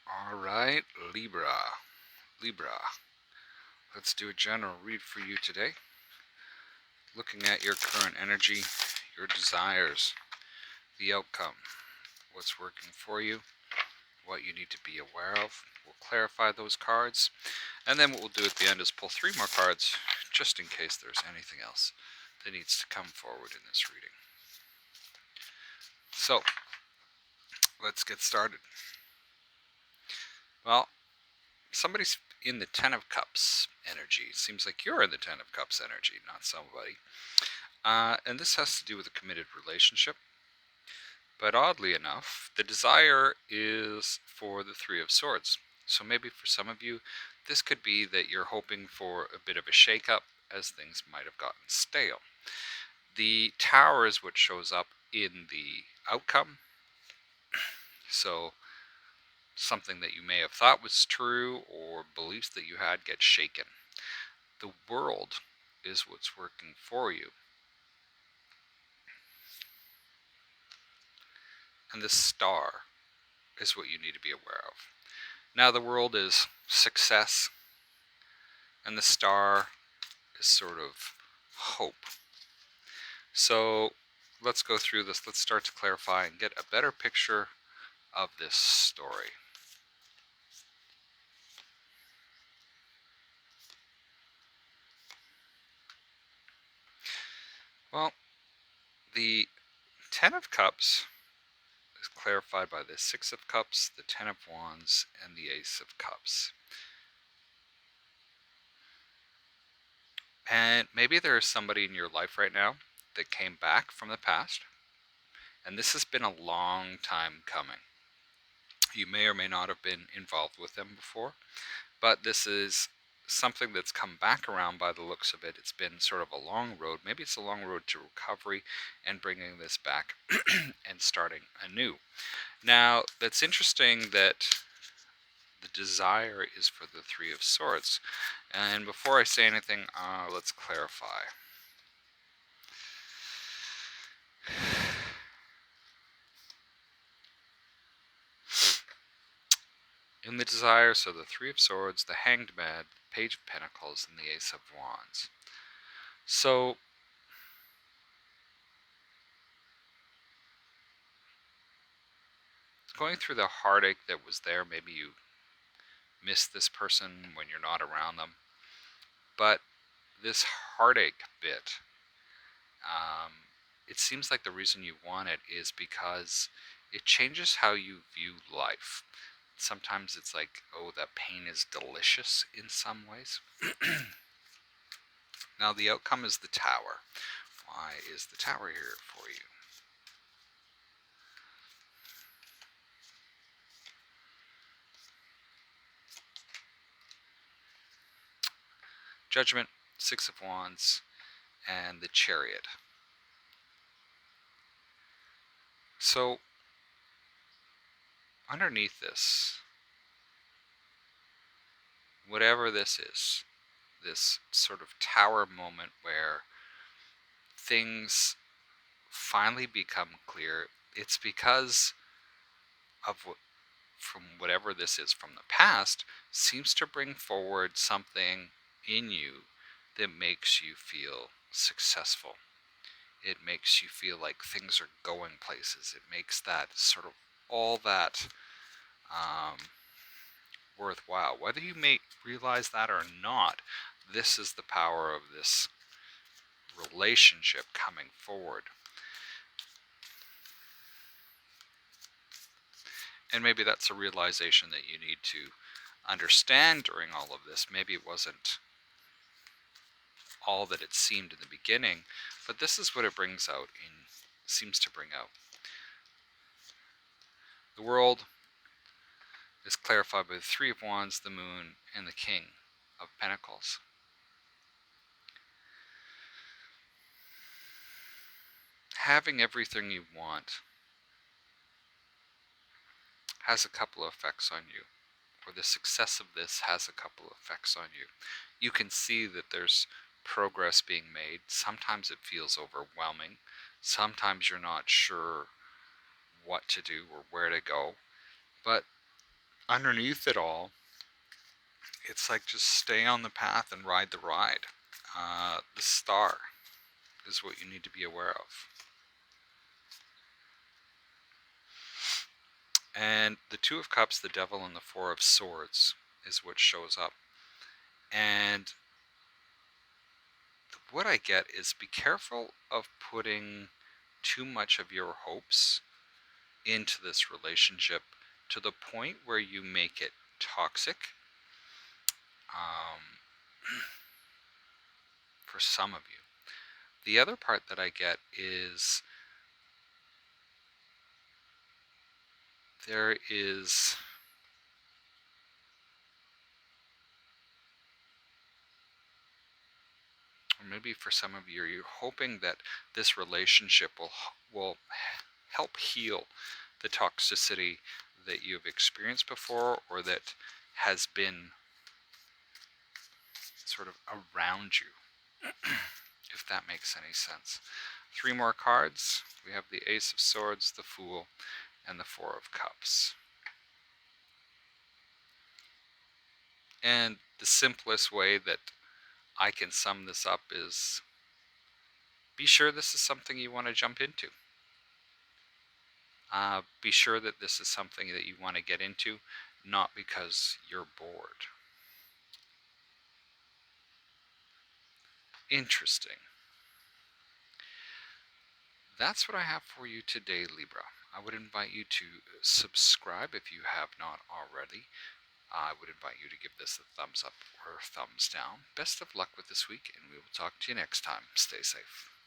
All right, Libra. Let's do a general read for you today. Looking at your current energy, your desires, the outcome, what's working for you, what you need to be aware of. We'll clarify those cards, and then what we'll do at the end is pull 3 more cards, just in case there's anything else that needs to come forward in this reading. So, let's get started. Well, somebody's in the Ten of Cups energy. It seems like you're in the Ten of Cups energy, not somebody. And this has to do with a committed relationship. But oddly enough, the desire is for the Three of Swords. So maybe for some of you, this could be that you're hoping for a bit of a shake-up as things might have gotten stale. The Tower is what shows up in the outcome. So something that you may have thought was true or beliefs that you had get shaken. The World is what's working for you. And the Star is what you need to be aware of. Now the World is success, and the Star is sort of hope. So let's go through this. Let's start to clarify and get a better picture of this story. Well, the Ten of Cups is clarified by the Six of Cups, the Ten of Wands, and the Ace of Cups. And maybe there is somebody in your life right now that came back from the past, and this has been a long time coming. You may or may not have been involved with them before, but this is something that's come back around by the looks of it. It's been sort of a long road. Maybe it's a long road to recovery and bringing this back and starting anew. Now, that's interesting that the desire is for the Three of Swords. And before I say anything, let's clarify. In the desire, so the Three of Swords, the Hanged Man, the Page of Pentacles, and the Ace of Wands. So, going through the heartache that was there, maybe you miss this person when you're not around them. But this heartache bit, it seems like the reason you want it is because it changes how you view life. Sometimes it's like, oh, that pain is delicious in some ways. Now, the outcome is the Tower. Why is the Tower here for you? Judgment, Six of Wands, and the Chariot. So, underneath this, whatever this is, this sort of tower moment where things finally become clear, it's because of what, from whatever this is from the past, seems to bring forward something in you that makes you feel successful. It makes you feel like things are going places. It makes that sort of all that worthwhile. Whether you may realize that or not, this is the power of this relationship coming forward. And maybe that's a realization that you need to understand during all of this. Maybe it wasn't all that it seemed in the beginning, but this is what it brings out seems to bring out. The World is clarified by the Three of Wands, the Moon, and the King of Pentacles. Having everything you want has a couple of effects on you, or the success of this has a couple of effects on you. You can see that there's progress being made. Sometimes it feels overwhelming. Sometimes you're not sure what to do or where to go. But underneath it all, it's like just stay on the path and ride the ride. The star is what you need to be aware of. And the Two of Cups, the Devil, and the Four of Swords is what shows up. And what I get is be careful of putting too much of your hopes into this relationship to the point where you make it toxic. Um, for some of you. The other part that I get is there is, or maybe for some of you, you're hoping that this relationship will help heal the toxicity that you've experienced before, or that has been sort of around you, if that makes any sense. 3 more cards. We have the Ace of Swords, the Fool, and the Four of Cups. And the simplest way that I can sum this up is be sure this is something you want to jump into. Be sure that this is something that you want to get into, not because you're bored. Interesting. That's what I have for you today, Libra. I would invite you to subscribe if you have not already. I would invite you to give this a thumbs up or a thumbs down. Best of luck with this week, and we will talk to you next time. Stay safe.